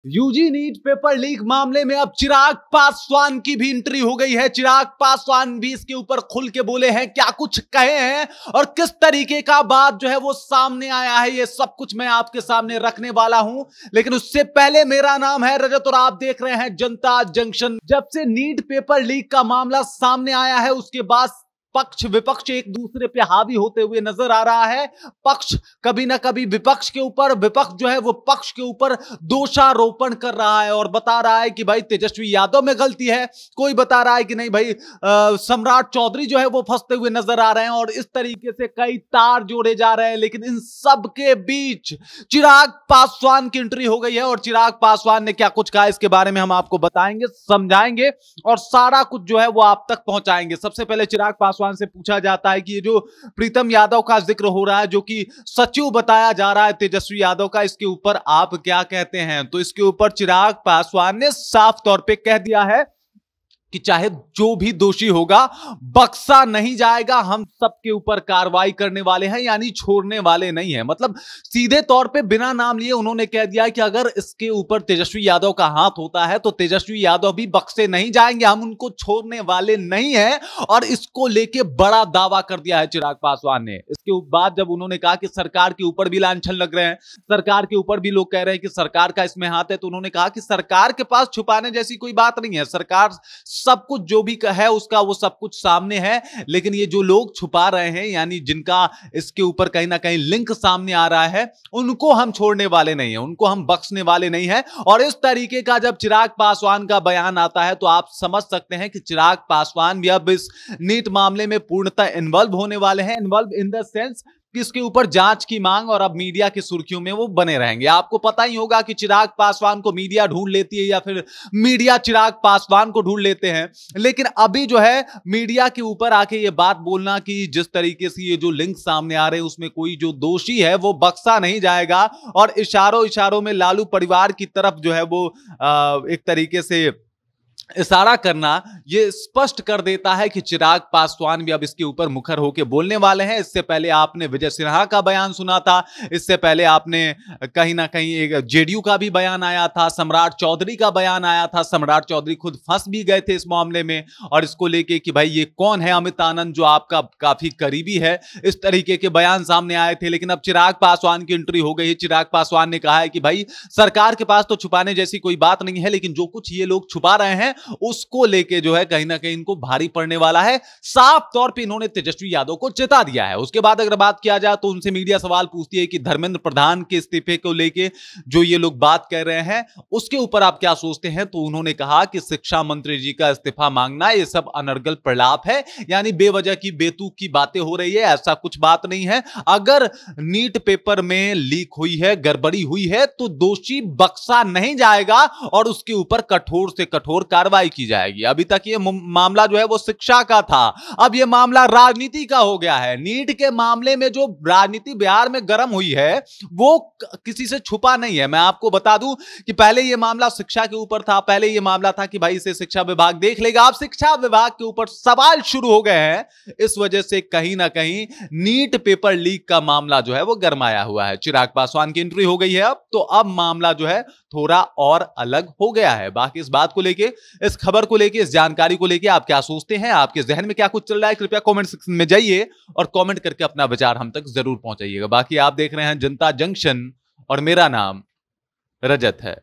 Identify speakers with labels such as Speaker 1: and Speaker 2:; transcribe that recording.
Speaker 1: UG NEET paper leak मामले में अब चिराग पासवान की भी एंट्री हो गई है। चिराग पासवान भी इसके ऊपर खुल के बोले हैं, क्या कुछ कहे हैं और किस तरीके का बात जो है वो सामने आया है, ये सब कुछ मैं आपके सामने रखने वाला हूं। लेकिन उससे पहले मेरा नाम है रजत और आप देख रहे हैं जनता जंक्शन। जब से नीट पेपर लीक का मामला सामने आया है उसके बाद पक्ष विपक्ष एक दूसरे पे हावी होते हुए नजर आ रहा है। पक्ष कभी ना कभी विपक्ष के ऊपर, विपक्ष जो है वो पक्ष के ऊपर दोषारोपण कर रहा है और बता रहा है कि भाई तेजस्वी यादव में गलती है, कोई बता रहा है कि नहीं भाई सम्राट चौधरी जो है वो फंसते हुए नजर आ रहे हैं और इस तरीके से कई तार जोड़े जा रहे हैं। लेकिन इन सब के बीच चिराग पासवान की एंट्री हो गई है और चिराग पासवान ने क्या कुछ कहा इसके बारे में हम आपको बताएंगे, समझाएंगे और सारा कुछ जो है वो आप तक पहुंचाएंगे। सबसे पहले चिराग पासवान से पूछा जाता है कि ये जो प्रीतम यादव का जिक्र हो रहा है, जो कि सचिव बताया जा रहा है तेजस्वी यादव का, इसके ऊपर आप क्या कहते हैं? तो इसके ऊपर चिराग पासवान ने साफ तौर पे कह दिया है कि चाहे जो भी दोषी होगा बख्शा नहीं जाएगा, हम सबके ऊपर कार्रवाई करने वाले हैं, यानी छोड़ने वाले नहीं है। मतलब सीधे तौर पे बिना नाम लिए उन्होंने कह दिया कि अगर इसके ऊपर तेजस्वी यादव का हाथ होता है तो तेजस्वी यादव भी बख्शे नहीं जाएंगे, हम उनको छोड़ने वाले नहीं हैं। और इसको लेके बड़ा दावा कर दिया है चिराग पासवान ने। इसके बाद जब उन्होंने कहा कि सरकार के ऊपर भी लांछन लग रहे हैं, सरकार के ऊपर भी लोग कह रहे हैं कि सरकार का इसमें हाथ है, तो उन्होंने कहा कि सरकार के पास छुपाने जैसी कोई बात नहीं है, सरकार सब कुछ जो भी है उसका वो सब कुछ सामने है। लेकिन ये जो लोग छुपा रहे हैं, यानी जिनका इसके ऊपर कहीं ना कहीं लिंक सामने आ रहा है, उनको हम छोड़ने वाले नहीं है, उनको हम बख्शने वाले नहीं है। और इस तरीके का जब चिराग पासवान का बयान आता है तो आप समझ सकते हैं कि चिराग पासवान भी अब इस नीट मामले में पूर्णतः इन्वॉल्व होने वाले हैं। इन्वॉल्व इन द सेंस कि इसके ऊपर जांच की मांग और अब मीडिया की सुर्खियों में वो बने रहेंगे। आपको पता ही होगा कि चिराग पासवान को मीडिया ढूंढ लेती है या फिर मीडिया चिराग पासवान को ढूंढ लेते हैं। लेकिन अभी जो है मीडिया के ऊपर आके ये बात बोलना कि जिस तरीके से ये जो लिंक सामने आ रहे हैं उसमें कोई जो दोषी है वो बख्शा नहीं जाएगा, और इशारों इशारों में लालू परिवार की तरफ जो है वो एक तरीके से इशारा करना, ये स्पष्ट कर देता है कि चिराग पासवान भी अब इसके ऊपर मुखर होकर बोलने वाले हैं। इससे पहले आपने विजय सिन्हा का बयान सुना था, इससे पहले आपने कहीं ना कहीं एक जेडीयू का भी बयान आया था, सम्राट चौधरी का बयान आया था। सम्राट चौधरी खुद फंस भी गए थे इस मामले में और इसको लेके कि भाई ये कौन है अमित आनंद जो आपका काफी करीबी है, इस तरीके के बयान सामने आए थे। लेकिन अब चिराग पासवान की एंट्री हो गई है। चिराग पासवान ने कहा है कि भाई सरकार के पास तो छुपाने जैसी कोई बात नहीं है, लेकिन जो कुछ ये लोग छुपा रहे हैं उसको लेके जो है कहीं ना कहीं इनको भारी पड़ने वाला है। साफ तौर पे इन्होंने तेजस्वी यादव को चेता दिया है। उसके बाद अगर बात किया जाए तो उनसे मीडिया सवाल पूछती है कि धर्मेंद्र प्रधान के इस्तीफे को लेके जो ये लोग बात कर रहे हैं उसके ऊपर आप क्या सोचते हैं? तो उन्होंने कहा कि शिक्षा मंत्री जी का इस्तीफा मांगना ये सब अनर्गल प्रलाप है, यानी बेवजह की बेतुक की बातें हो रही है, ऐसा कुछ बात नहीं है। अगर नीट पेपर में लीक हुई है, गड़बड़ी हुई है तो दोषी बख्शा नहीं जाएगा और उसके ऊपर कठोर से कठोर कार्रवाई की जाएगी। अभी तक ये मामला जो है वो शिक्षा का था, अब ये मामला राजनीति का हो गया है। नीट के मामले में जो राजनीति बिहार में गर्म हुई है वो किसी से छुपा नहीं है। मैं आपको बता दूं कि पहले ये मामला शिक्षा के ऊपर था, पहले ये मामला था कि भाई इसे शिक्षा विभाग देख लेगा। अब शिक्षा विभाग के ऊपर सवाल शुरू हो गए हैं। इस वजह से कहीं ना कहीं नीट पेपर लीक का मामला जो है वो गरमाया हुआ है। चिराग पासवान की एंट्री हो गई है अब, तो अब मामला जो है थोड़ा और अलग हो गया है। बाकी इस बात को लेके, इस खबर को लेके, इस जानकारी को लेके आप क्या सोचते हैं? आपके जहन में क्या कुछ चल रहा है? कृपया कमेंट सेक्शन में जाइए और कमेंट करके अपना विचार हम तक जरूर पहुंचाइएगा। बाकी आप देख रहे हैं जनता जंक्शन और मेरा नाम रजत है।